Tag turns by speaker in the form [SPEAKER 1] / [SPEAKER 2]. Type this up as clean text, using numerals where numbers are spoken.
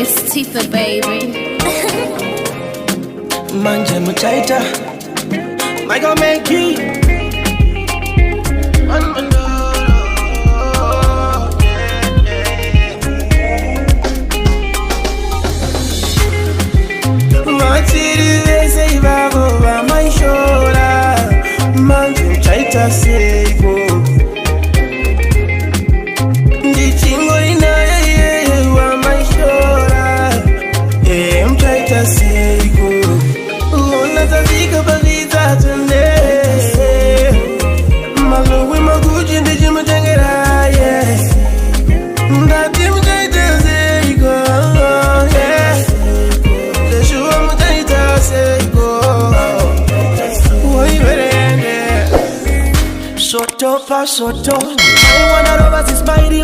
[SPEAKER 1] It's Tifa, baby.
[SPEAKER 2] Manje, Muchaita, I gon' make it. My shoulder, Manje, Muchaita, Seiko. Ndichingo inaye wa my shoulder, Muchaita, Seiko. Unatazika baviza tunde, maluwi maguji ndiji mjengera, yes. Ndati Muchaita, Seiko, yes. Joshua Muchaita, Seiko. Soto pa soto, I wanna rob us is mighty.